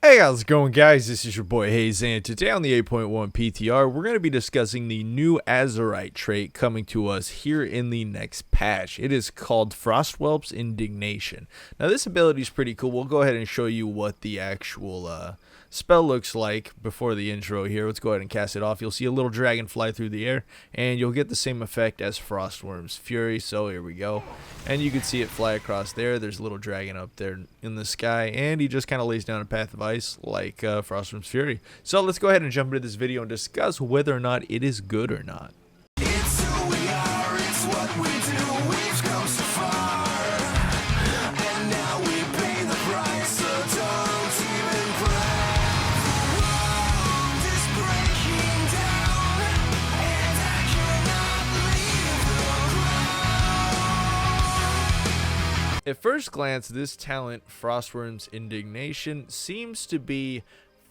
Hey, how's it going, guys? This is your boy Hazzed, and today on the 8.1 PTR, we're going to be discussing the new Azerite trait coming to us here in the next patch. It is called Froswhelp's Indignation. Now, this ability is pretty cool. We'll go ahead and show you what the actual spell looks like before the intro here. Let's go ahead and cast it off. You'll see a little dragon fly through the air, and you'll get the same effect as Frostworm's Fury. So here we go. And you can see it fly across there. There's a little dragon up there in the sky, and he just kind of lays down a path of ice like Frostworm's Fury. So let's go ahead and jump into this video and discuss whether or not it is good or not. It's who we are, it's what we do, we've come so far, and now we pay the price, so don't even cry. The world is breaking down, and I cannot leave the ground. At first glance, this talent, Frostworm's Indignation, seems to be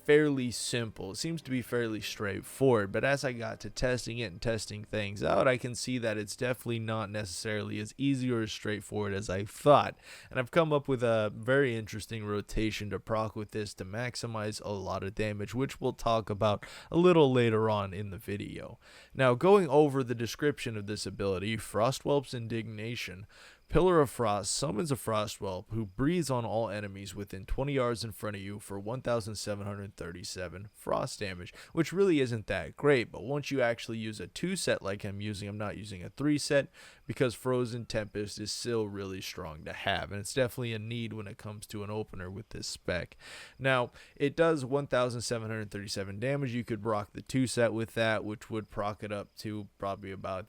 fairly simple. It seems to be fairly straightforward, but as I got to testing it and testing things out, I can see that it's definitely not necessarily as easy or as straightforward as I thought. And I've come up with a very interesting rotation to proc with this to maximize a lot of damage, which we'll talk about a little later on in the video. Now, going over the description of this ability, Frostwhelp's Indignation. Pillar of Frost summons a Frostwhelp who breathes on all enemies within 20 yards in front of you for 1,737 frost damage, which really isn't that great, but once you actually use a 2-set like I'm not using a 3-set, because Frozen Tempest is still really strong to have, and it's definitely a need when it comes to an opener with this spec. Now, it does 1,737 damage. You could rock the 2-set with that, which would proc it up to probably about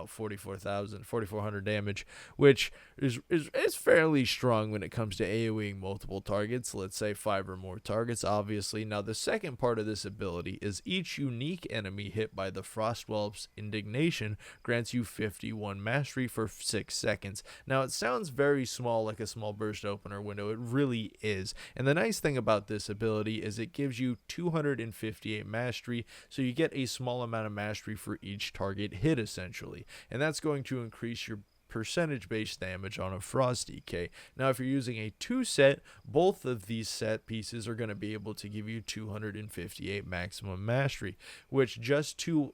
4,400 damage, which is fairly strong when it comes to AoEing multiple targets, let's say 5 or more targets, obviously. Now, the second part of this ability is each unique enemy hit by the Frostwhelp's Indignation grants you 51 mastery for 6 seconds. Now, it sounds very small, like a small burst opener window. It really is. And the nice thing about this ability is it gives you 258 mastery, so you get a small amount of mastery for each target hit, essentially. And that's going to increase your percentage-based damage on a Frost DK. Now, if you're using a 2-set, both of these set pieces are going to be able to give you 258 maximum mastery, which just two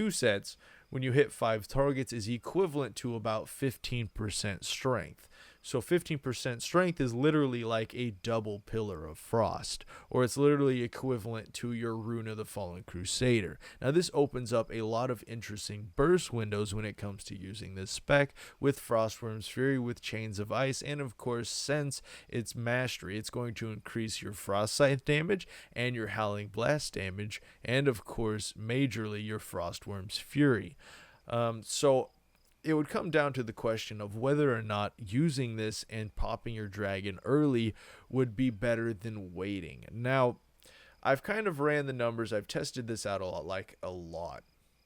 sets, when you hit 5 targets, is equivalent to about 15% strength. So 15% strength is literally like a double Pillar of Frost, or it's literally equivalent to your Rune of the Fallen Crusader. Now, this opens up a lot of interesting burst windows when it comes to using this spec with Frostworm's Fury, with Chains of Ice, and of course, since it's mastery, it's going to increase your Frost Scythe damage and your Howling Blast damage, and of course, majorly your Frostworm's Fury. So it would come down to the question of whether or not using this and popping your dragon early would be better than waiting. Now, I've kind of ran the numbers. I've tested this out a lot.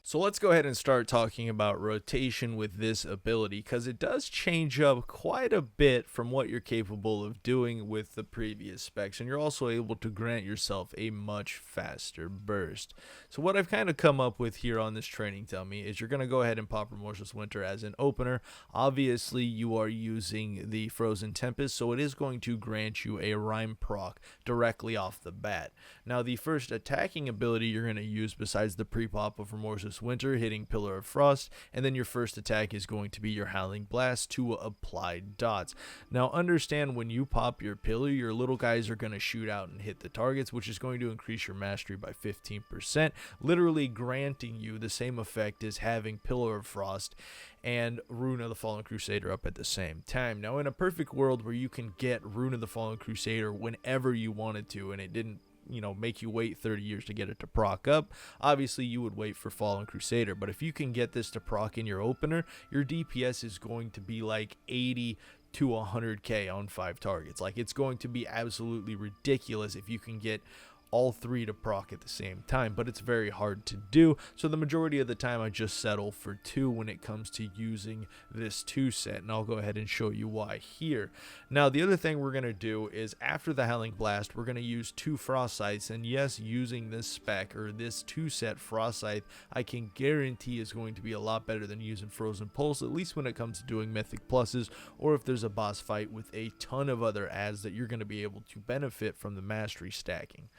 So let's go ahead and start talking about rotation with this ability, because it does change up quite a bit from what you're capable of doing with the previous specs, and you're also able to grant yourself a much faster burst. So what I've kind of come up with here on this training dummy is you're going to go ahead and pop Remorseless Winter as an opener. Obviously, you are using the Frozen Tempest, so it is going to grant you a Rhyme proc directly off the bat. Now, the first attacking ability you're going to use besides the pre-pop of Remorseless Winter hitting Pillar of Frost, and then your first attack is going to be your Howling Blast to apply dots. Now, understand, when you pop your Pillar, your little guys are going to shoot out and hit the targets, which is going to increase your mastery by 15%, literally granting you the same effect as having Pillar of Frost and Rune of the Fallen Crusader up at the same time. Now, in a perfect world where you can get Rune of the Fallen Crusader whenever you wanted to, and it didn't make you wait 30 years to get it to proc up, obviously you would wait for Fallen Crusader. But if you can get this to proc in your opener, your DPS is going to be like 80 to 100k on 5 targets. Like, it's going to be absolutely ridiculous if you can get all 3 to proc at the same time, but it's very hard to do. So the majority of the time I just settle for 2 when it comes to using this 2 set, and I'll go ahead and show you why here. Now the other thing we're going to do is after the Howling Blast, we're going to use 2 Frost Scythes, and yes, using this spec or this 2 set Frost Scythe, I can guarantee is going to be a lot better than using Frozen Pulse, at least when it comes to doing Mythic Pluses, or if there's a boss fight with a ton of other adds that you're going to be able to benefit from the mastery stacking.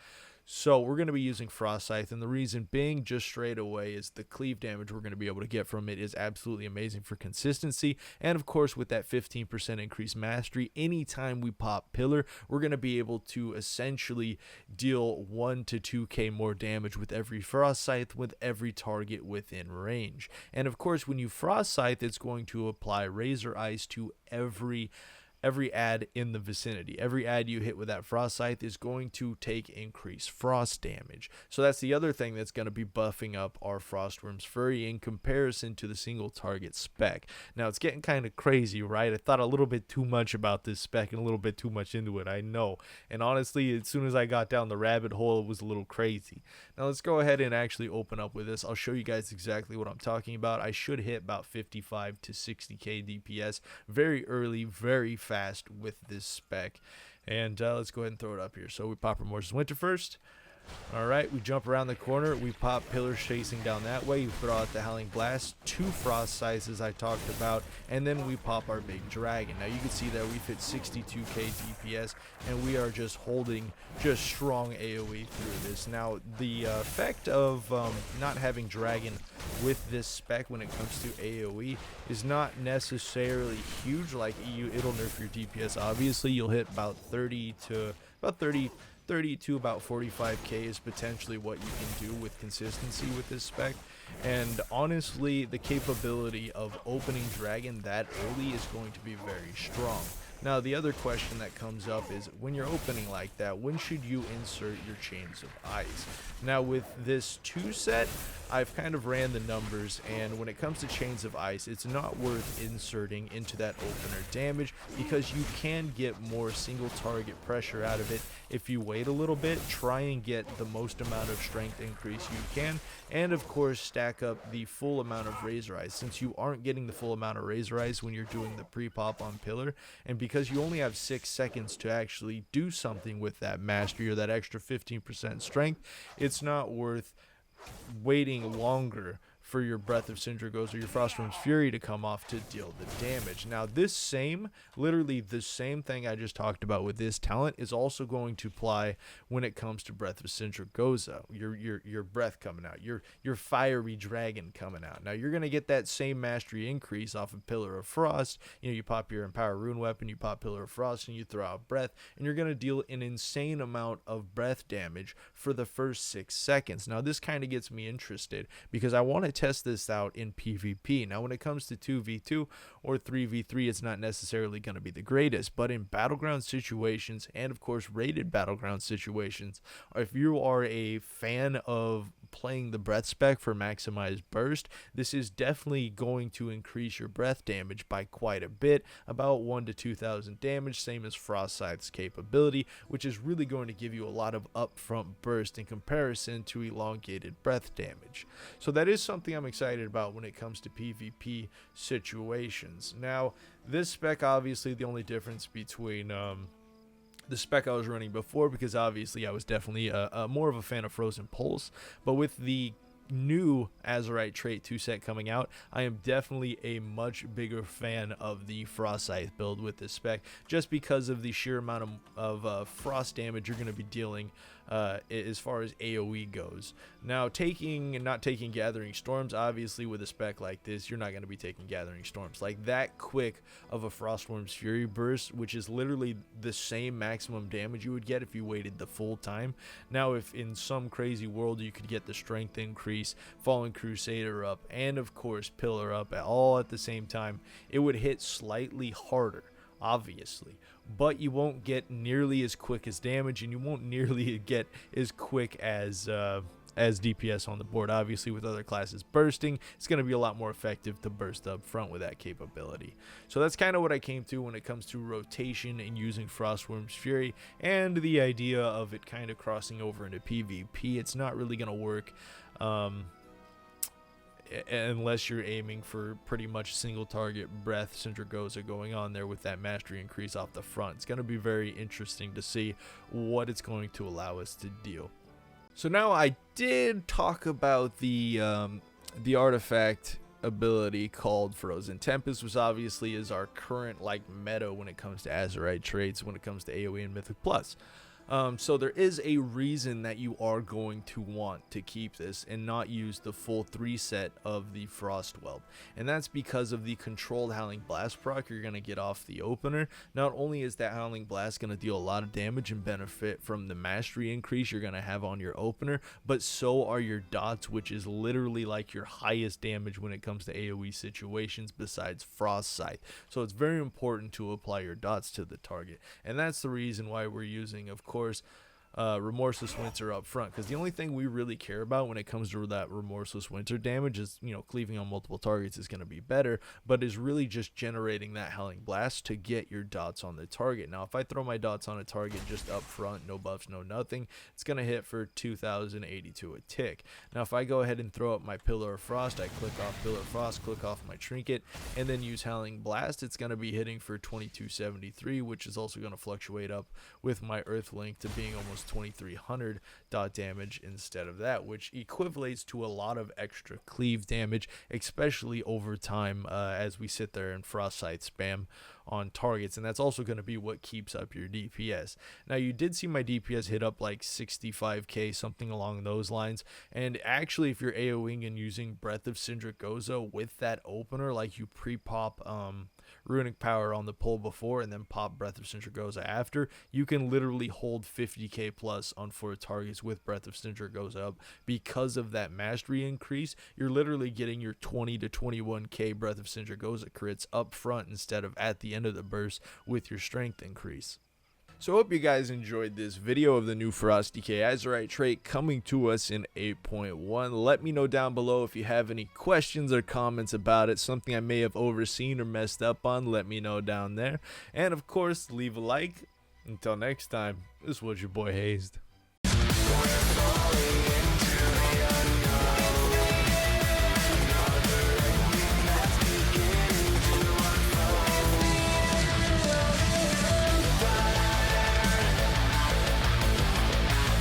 So we're going to be using Frost Scythe, and the reason being just straight away is the cleave damage we're going to be able to get from it is absolutely amazing for consistency, and of course with that 15% increased mastery, anytime we pop Pillar, we're going to be able to essentially deal 1 to 2k more damage with every Frost Scythe with every target within range. And of course when you Frost Scythe, it's going to apply Razor Ice to every ad in the vicinity. Every ad you hit with that Frost Scythe is going to take increased frost damage. So that's the other thing that's going to be buffing up our Frostworm's Fury in comparison to the single target spec. Now it's getting kind of crazy, right? I thought a little bit too much about this spec and a little bit too much into it, I know. And honestly, as soon as I got down the rabbit hole, it was a little crazy. Now let's go ahead and actually open up with this. I'll show you guys exactly what I'm talking about. I should hit about 55 to 60k DPS very early, very fast with this spec. And let's go ahead and throw it up here. So we pop Remorse's Winter first. Alright, we jump around the corner, we pop Pillars chasing down that way, you throw out the Howling Blast, 2 Frost Scythes as I talked about, and then we pop our big dragon. Now you can see that we've hit 62k DPS, and we are just holding just strong AoE through this. Now the effect of not having dragon with this spec when it comes to AoE is not necessarily huge. Like it'll nerf your DPS, obviously. You'll hit about 30 to 45k is potentially what you can do with consistency with this spec. And honestly, the capability of opening dragon that early is going to be very strong. Now the other question that comes up is when you're opening like that, when should you insert your Chains of Ice? Now with this 2 set, I've kind of ran the numbers, and when it comes to Chains of Ice, it's not worth inserting into that opener damage because you can get more single target pressure out of it if you wait a little bit, try and get the most amount of strength increase you can, and of course stack up the full amount of Razor Ice, since you aren't getting the full amount of Razor Ice when you're doing the pre-pop on Pillar, and because you only have 6 seconds to actually do something with that mastery or that extra 15% strength, it's not worth waiting longer for your Breath of Sindragos or your Frostworm's Fury to come off to deal the damage. Now this literally the same thing I just talked about with this talent is also going to apply when it comes to Breath of Sindragosa, your breath coming out, your fiery dragon coming out. Now you're going to get that same mastery increase off of Pillar of Frost. You know, you pop your Empower Rune Weapon, you pop Pillar of Frost, and you throw out breath, and you're going to deal an insane amount of breath damage for the first 6 seconds. Now this kind of gets me interested because I want to test this out in PvP. Now when it comes to 2v2 or 3v3, it's not necessarily going to be the greatest, but in battleground situations and of course rated battleground situations, if you are a fan of playing the breath spec for maximized burst, this is definitely going to increase your breath damage by quite a bit, about 1 to 2,000 damage, same as Frost Scythe's capability, which is really going to give you a lot of upfront burst in comparison to elongated breath damage. So that is something I'm excited about when it comes to PvP situations. Now this spec, obviously the only difference between the spec I was running before, because obviously I was definitely more of a fan of Frozen Pulse, but with the new Azerite trait 2 set coming out, I am definitely a much bigger fan of the Frost Scythe build with this spec, just because of the sheer amount of frost damage you're going to be dealing as far as AoE goes. Now not taking Gathering Storms, obviously with a spec like this, you're not going to be taking Gathering Storms like that quick of a Frostworm's Fury burst, which is literally the same maximum damage you would get if you waited the full time. Now if in some crazy world you could get the strength increase, Fallen Crusader up, and of course Pillar up all at the same time, it would hit slightly harder, obviously, but you won't get nearly as quick as damage, and you won't nearly get as quick as as DPS on the board. Obviously, with other classes bursting, it's going to be a lot more effective to burst up front with that capability. So that's kind of what I came to when it comes to rotation and using Frostworm's Fury, and the idea of it kind of crossing over into PvP. It's not really going to work unless you're aiming for pretty much single target breath Syndragoza going on there with that mastery increase off the front. It's going to be very interesting to see what it's going to allow us to do. So now I did talk about the artifact ability called Frozen Tempest, which obviously is our current like meta when it comes to Azerite traits, when it comes to AoE and Mythic Plus. So there is a reason that you are going to want to keep this and not use the full 3 set of the Frostwhelp, and that's because of the controlled Howling Blast proc you're going to get off the opener. Not only is that Howling Blast going to deal a lot of damage and benefit from the mastery increase you're going to have on your opener, but so are your dots, which is literally like your highest damage when it comes to AoE situations besides Frost Scythe. So it's very important to apply your dots to the target, and that's the reason why we're using, of course, Remorseless Winter up front, because the only thing we really care about when it comes to that Remorseless Winter damage is, you know, cleaving on multiple targets is going to be better, but is really just generating that Howling Blast to get your dots on the target. Now, if I throw my dots on a target just up front, no buffs, no nothing, it's going to hit for 2082 a tick. Now, if I go ahead and throw up my Pillar of Frost, I click off Pillar of Frost, click off my trinket, and then use Howling Blast, it's going to be hitting for 2273, which is also going to fluctuate up with my Earth Link to being almost 2300 dot damage instead of that, which equivalates to a lot of extra cleave damage, especially over time as we sit there and Frost Scythe spam on targets, and that's also going to be what keeps up your DPS. Now, you did see my DPS hit up like 65k, something along those lines, and actually if you're AoEing and using Breath of Syndragoza with that opener, like you pre-pop Runic Power on the pull before and then pop Breath of Syndragoza after, you can literally hold 50k plus on 4 targets with Breath of Syndragoza up. Because of that mastery increase, you're literally getting your 20 to 21k Breath of Syndragoza crits up front instead of at the end of the burst with your strength increase. So I hope you guys enjoyed this video of the new Frost DK Azerite trait coming to us in 8.1. Let me know down below if you have any questions or comments about it, something I may have overseen or messed up on. Let me know down there. And of course, leave a like. Until next time, this was your boy Hazzed.